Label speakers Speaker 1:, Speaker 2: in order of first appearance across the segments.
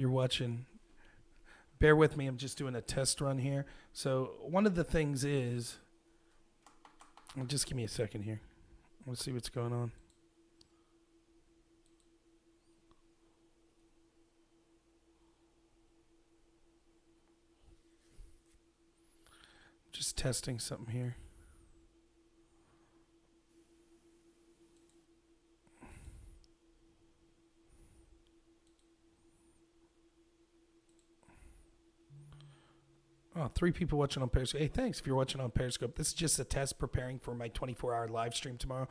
Speaker 1: You're watching. Bear with me. I'm just doing a test run here. So one of the things is, just give me a second here. Let's see what's going on. Just testing something here. Oh, three people watching on Periscope. Hey, thanks if you're watching on Periscope. This is just a test preparing for my 24-hour live stream tomorrow.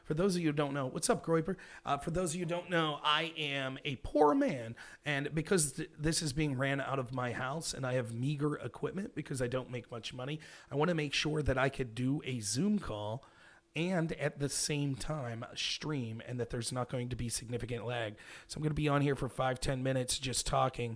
Speaker 1: For those of you who don't know, what's up, Groiper? For those of you who don't know, I am a poor man, and because this is being ran out of my house and I have meager equipment because I don't make much money, I want to make sure that I could do a Zoom call and at the same time stream, and that there's not going to be significant lag. So I'm going to be on here for 5-10 minutes just talking.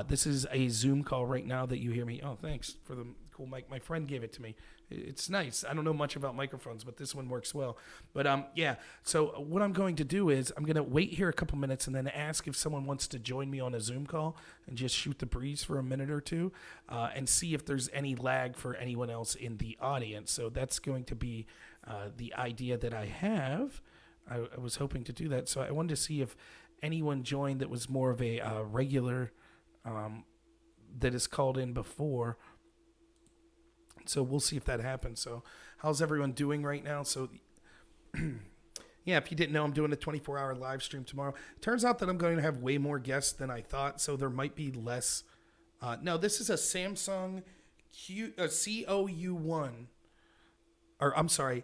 Speaker 1: This is a Zoom call right now that you hear me. Oh, thanks for the cool mic. My friend gave it to me. It's nice. I don't know much about microphones, but this one works well. But yeah, so what I'm going to do is I'm going to wait here a couple minutes and then ask if someone wants to join me on a Zoom call and just shoot the breeze for a minute or two, and see if there's any lag for anyone else in the audience. So that's going to be the idea that I have. I was hoping to do that. So I wanted to see if anyone joined that was more of a regular, that is called in before. So we'll see if that happens. So how's everyone doing right now? So yeah, if you didn't know, I'm doing a 24-hour live stream tomorrow. Turns out that I'm going to have way more guests than I thought, so there might be less. No, this is a Samsung COU1, or I'm sorry,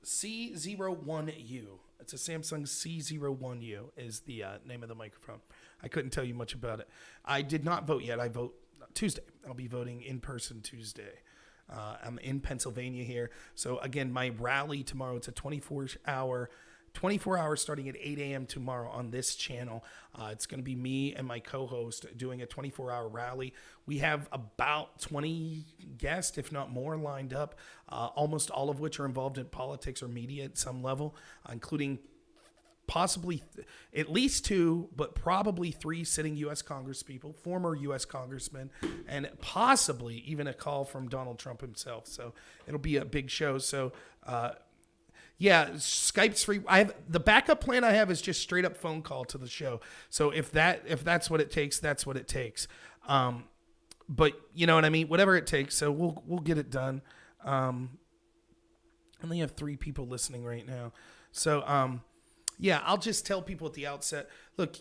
Speaker 1: C01U. It's a Samsung C01U is the name of the microphone. I couldn't tell you much about it. I did not vote yet. I vote Tuesday. I'll be voting in person Tuesday. I'm in Pennsylvania here. So again, my rally tomorrow, it's a 24 hours starting at 8 a.m. tomorrow on this channel. It's going to be me and my co-host doing a 24-hour rally. We have about 20 guests, if not more, lined up, almost all of which are involved in politics or media at some level, including possibly at least two, but probably three sitting U.S. congresspeople, former U.S. congressmen, and possibly even a call from Donald Trump himself. So it'll be a big show. So, yeah, Skype's free. I have the backup plan I have is just straight up phone call to the show. So if that's what it takes, that's what it takes. But you know what I mean? Whatever it takes. So we'll get it done. I only have 3 people listening right now. So, yeah, I'll just tell people at the outset, look,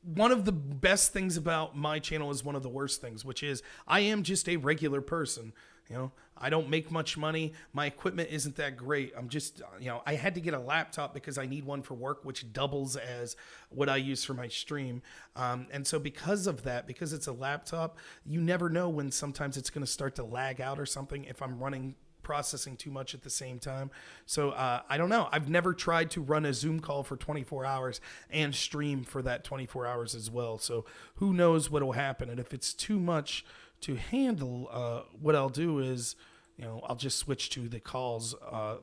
Speaker 1: one of the best things about my channel is one of the worst things, which is I am just a regular person. You know, I don't make much money. My equipment isn't that great. I'm just, I had to get a laptop because I need one for work, which doubles as what I use for my stream. And so because of that, because it's a laptop, you never know when sometimes it's going to start to lag out or something if I'm processing too much at the same time. So I don't know. I've never tried to run a Zoom call for 24 hours and stream for that 24 hours as well. So who knows what will happen. And if it's too much to handle, what I'll do is, I'll just switch to the calls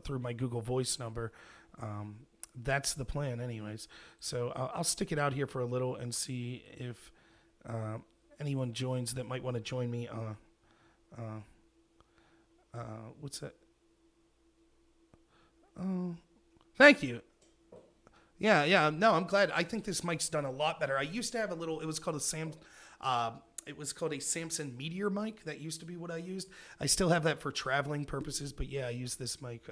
Speaker 1: through my Google Voice number. That's the plan anyways. So I'll stick it out here for a little and see if anyone joins that might want to join me. What's that? Oh, thank you. Yeah. No, I'm glad. I think this mic's done a lot better. I used to have it was called a Samson Meteor mic. That used to be what I used. I still have that for traveling purposes, but yeah, I use this mic.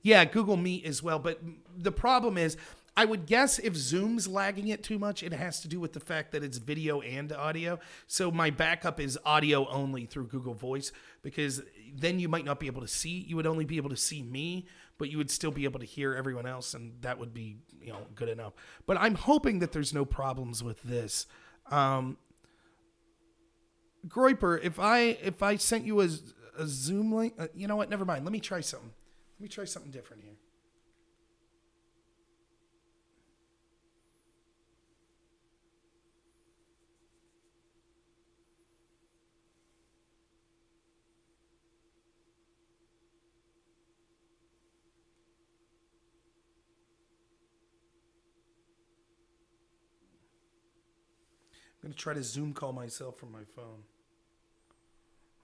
Speaker 1: Yeah, Google Meet as well. But the problem is, I would guess if Zoom's lagging it too much, it has to do with the fact that it's video and audio. So my backup is audio only through Google Voice, because then you might not be able to see. You would only be able to see me, but you would still be able to hear everyone else, and that would be good enough. But I'm hoping that there's no problems with this. Groiper, if I sent you a Zoom link, you know what? Never mind. Let me try something. Let me try something different here. I'm going to try to Zoom call myself from my phone.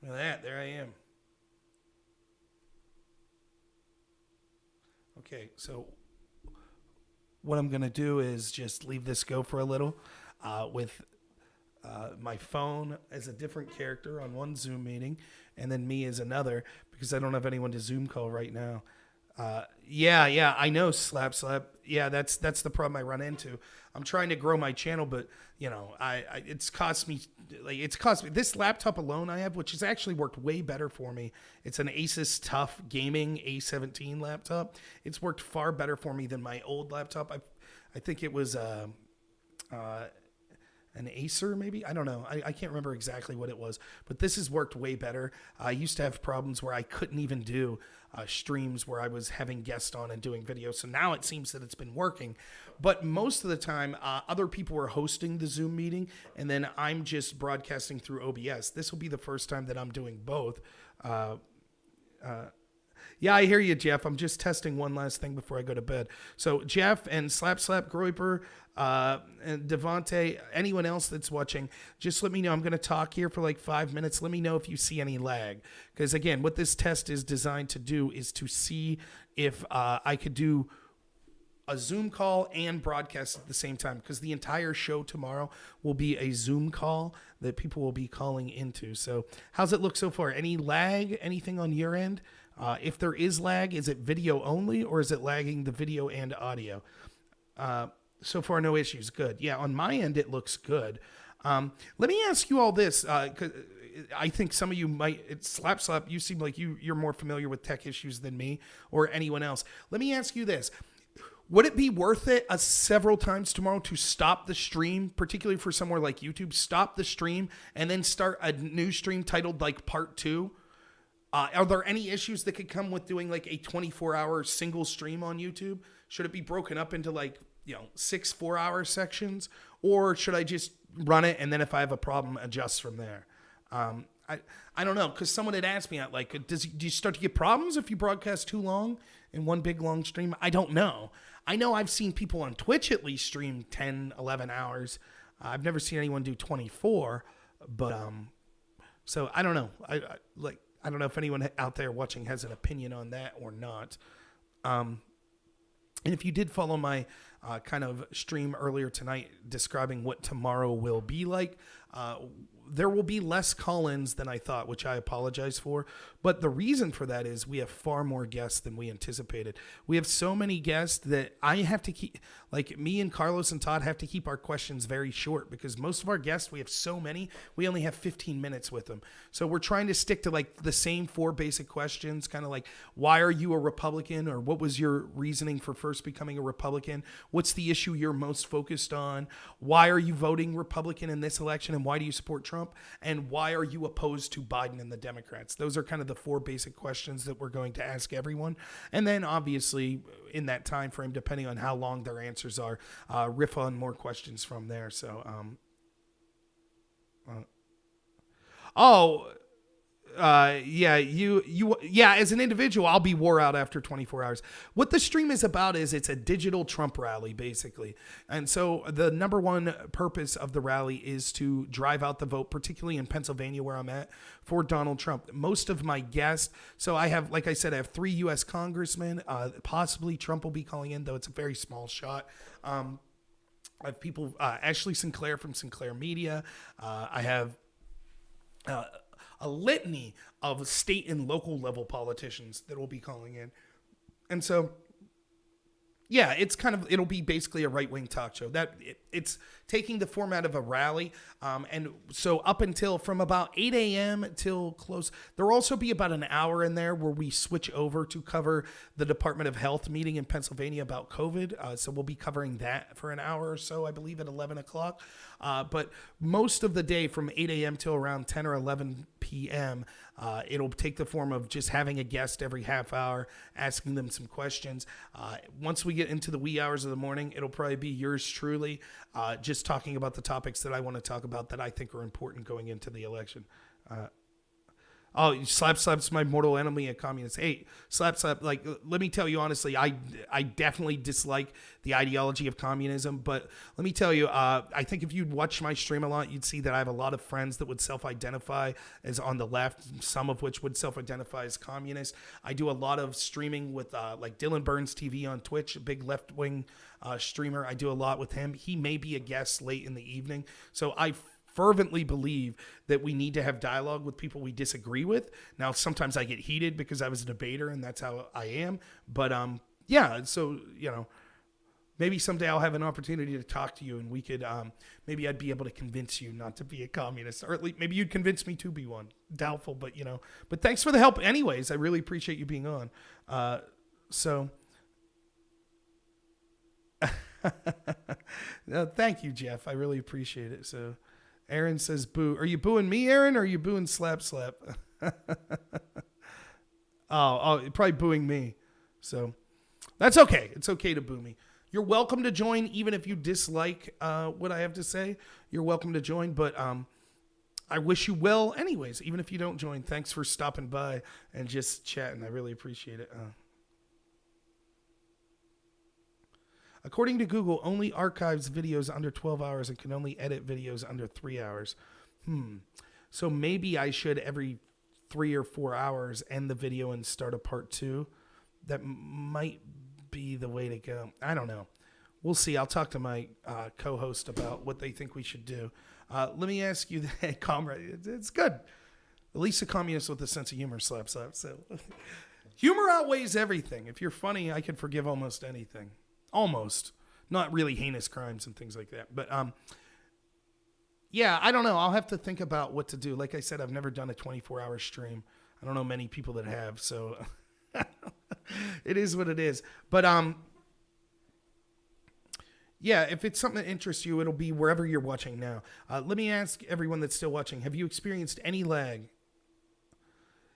Speaker 1: Look at that. There I am. Okay, so what I'm going to do is just leave this go for a little with my phone as a different character on one Zoom meeting and then me as another because I don't have anyone to Zoom call right now. Yeah, I know, Slap. Yeah, that's the problem I run into. I'm trying to grow my channel, but you know, it's cost me this laptop alone I have, which has actually worked way better for me. It's an Asus TUF Gaming A17 laptop. It's worked far better for me than my old laptop. I think it was an Acer, maybe? I don't know. I can't remember exactly what it was, but this has worked way better. I used to have problems where I couldn't even do streams where I was having guests on and doing videos. So now it seems that it's been working. But most of the time, other people are hosting the Zoom meeting, and then I'm just broadcasting through OBS. This will be the first time that I'm doing both. Yeah, I hear you, Jeff. I'm just testing one last thing before I go to bed. So Jeff and Slap Groiper, and Devontae, anyone else that's watching, just let me know. I'm going to talk here for like 5 minutes. Let me know if you see any lag. Because again, what this test is designed to do is to see if I could do a Zoom call and broadcast at the same time, because the entire show tomorrow will be a Zoom call that people will be calling into. So how's it look so far? Any lag, anything on your end? If there is lag, is it video only or is it lagging the video and audio? So far, no issues. Good. Yeah, on my end, it looks good. Let me ask you all this, because I think some of you might, Slap, you seem like you're more familiar with tech issues than me or anyone else. Let me ask you this. Would it be worth it several times tomorrow to stop the stream, particularly for somewhere like YouTube, stop the stream and then start a new stream titled like part 2? Are there any issues that could come with doing like a 24-hour single stream on YouTube? Should it be broken up into like, 6 4-hour sections? Or should I just run it and then if I have a problem, adjust from there? I don't know, because someone had asked me, like, do you start to get problems if you broadcast too long in one big long stream? I don't know. I know I've seen people on Twitch at least stream 10, 11 hours. I've never seen anyone do 24, but so I don't know. I don't know if anyone out there watching has an opinion on that or not. And if you did follow my kind of stream earlier tonight describing what tomorrow will be like, there will be less call-ins than I thought, which I apologize for. But the reason for that is we have far more guests than we anticipated. We have so many guests that I have to keep, like me and Carlos and Todd have to keep our questions very short because most of our guests, we have so many, we only have 15 minutes with them. So we're trying to stick to like the same 4 basic questions, kind of like, why are you a Republican? Or what was your reasoning for first becoming a Republican? What's the issue you're most focused on? Why are you voting Republican in this election? And why do you support Trump? And why are you opposed to Biden and the Democrats? Those are kind of the 4 basic questions that we're going to ask everyone. And then obviously in that time frame, depending on how long their answers are, riff on more questions from there. So, yeah, as an individual, I'll be wore out after 24 hours. What the stream is about is it's a digital Trump rally, basically. And so the number one purpose of the rally is to drive out the vote, particularly in Pennsylvania, where I'm at, for Donald Trump. Most of my guests, so I have, like I said, I have 3 U.S. congressmen. Possibly Trump will be calling in, though it's a very small shot. I have people, Ashley Sinclair from Sinclair Media. I have a litany of state and local level politicians that will be calling in. And so, yeah, it'll be basically a right-wing talk show. It's taking the format of a rally. And so up until from about 8 a.m. till close, there will also be about an hour in there where we switch over to cover the Department of Health meeting in Pennsylvania about COVID. So we'll be covering that for an hour or so, I believe at 11 o'clock. But most of the day from 8 a.m. till around 10 or 11 p.m., it'll take the form of just having a guest every half hour, asking them some questions. Once we get into the wee hours of the morning, it'll probably be yours truly, just talking about the topics that I want to talk about that I think are important going into the election. Oh, Slap's my mortal enemy at communist hate. Slap, like, let me tell you honestly, I definitely dislike the ideology of communism, but let me tell you, I think if you'd watch my stream a lot, you'd see that I have a lot of friends that would self-identify as on the left, some of which would self-identify as communist. I do a lot of streaming with, like Dylan Burns TV on Twitch, a big left-wing streamer. I do a lot with him. He may be a guest late in the evening, so I fervently believe that we need to have dialogue with people we disagree with. Now, sometimes I get heated because I was a debater and that's how I am. But yeah, so, you know, maybe someday I'll have an opportunity to talk to you and we could, maybe I'd be able to convince you not to be a communist, or at least maybe you'd convince me to be one. Doubtful, but you know, but thanks for the help anyways. I really appreciate you being on. So thank you, Jeff. I really appreciate it. So Aaron says boo. Are you booing me, Aaron, or are you booing Slap? Oh, probably booing me. So that's okay. It's okay to boo me. You're welcome to join, even if you dislike what I have to say. You're welcome to join, but I wish you well anyways, even if you don't join. Thanks for stopping by and just chatting. I really appreciate it. According to Google, only archives videos under 12 hours and can only edit videos under 3 hours. So maybe I should every 3 or 4 hours end the video and start a part 2. That might be the way to go. I don't know. We'll see. I'll talk to my co-host about what they think we should do. Let me ask you that, comrade. It's good. At least a communist with a sense of humor, Slap. So humor outweighs everything. If you're funny, I can forgive almost anything. Almost. Not really heinous crimes and things like that. But yeah, I don't know. I'll have to think about what to do. Like I said, I've never done a 24-hour stream. I don't know many people that have, so it is what it is. But yeah, if it's something that interests you, it'll be wherever you're watching now. Let me ask everyone that's still watching, have you experienced any lag?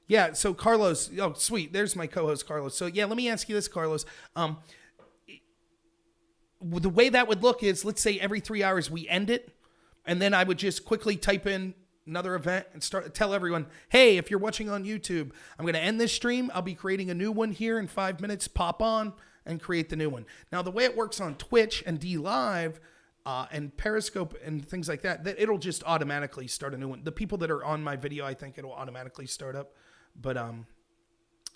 Speaker 1: Yeah, so Carlos, oh, sweet. There's my co-host, Carlos. So yeah, let me ask you this, Carlos. The way that would look is, let's say every 3 hours we end it, and then I would just quickly type in another event and tell everyone, hey, if you're watching on YouTube, I'm going to end this stream. I'll be creating a new one here in 5 minutes. Pop on and create the new one. Now, the way it works on Twitch and DLive and Periscope and things like that, it'll just automatically start a new one. The people that are on my video, I think it'll automatically start up. But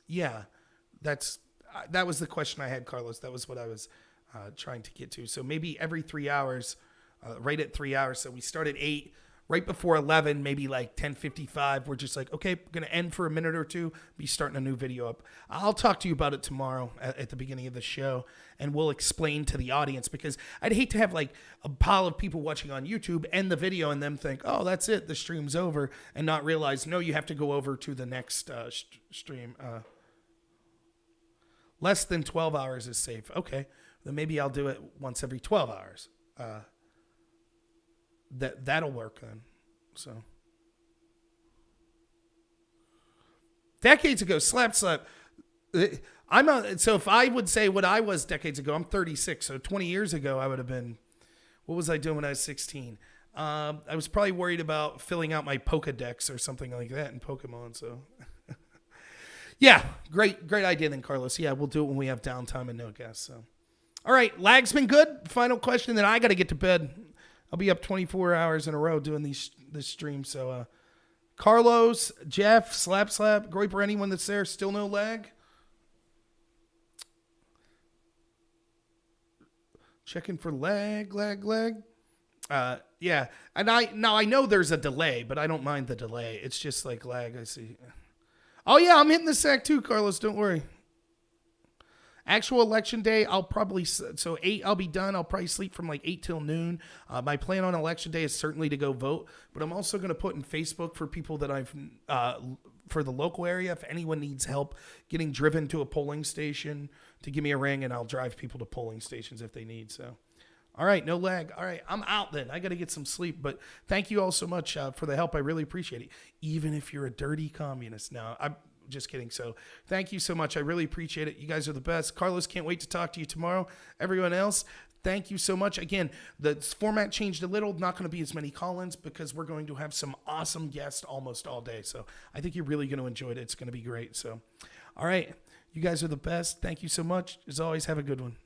Speaker 1: yeah, that was the question I had, Carlos. That was what I was trying to get to. So maybe every 3 hours, right at 3 hours. So we start at 8, right before 11, maybe like 10:55. We're just like, okay, we're going to end for a minute or two, be starting a new video up. I'll talk to you about it tomorrow at the beginning of the show, and we'll explain to the audience, because I'd hate to have like a pile of people watching on YouTube end the video and them think, oh, that's it, the stream's over, and not realize, no, you have to go over to the next stream. Less than 12 hours is safe. Okay. Then maybe I'll do it once every 12 hours. That'll work then. So decades ago, slap. So if I would say what I was decades ago, I'm 36. So 20 years ago, I would have been, what was I doing when I was 16? I was probably worried about filling out my Pokedex or something like that in Pokemon. So yeah, great idea then, Carlos. Yeah, we'll do it when we have downtime and no guests. So. All right, lag's been good. Final question, then I got to get to bed. I'll be up 24 hours in a row doing this stream. So, Carlos, Jeff, Slap, Groiper, anyone that's there, still no lag? Checking for lag. Yeah, and I know there's a delay, but I don't mind the delay. It's just like lag. I see. Oh yeah, I'm hitting the sack too, Carlos. Don't worry. Actual election day, I'll probably, 8, I'll be done. I'll probably sleep from like 8 till noon. My plan on election day is certainly to go vote, but I'm also going to put in Facebook for people that for the local area, if anyone needs help getting driven to a polling station, to give me a ring, and I'll drive people to polling stations if they need. So, all right, no lag. All right, I'm out then. I got to get some sleep, but thank you all so much for the help. I really appreciate it. Even if you're a dirty communist. Now, I'm just kidding. So thank you so much. I really appreciate it. You guys are the best. Carlos, can't wait to talk to you tomorrow. Everyone else, thank you so much. Again, the format changed a little. Not going to be as many call-ins because we're going to have some awesome guests almost all day. So I think you're really going to enjoy it. It's going to be great. So, all right. You guys are the best. Thank you so much. As always, have a good one.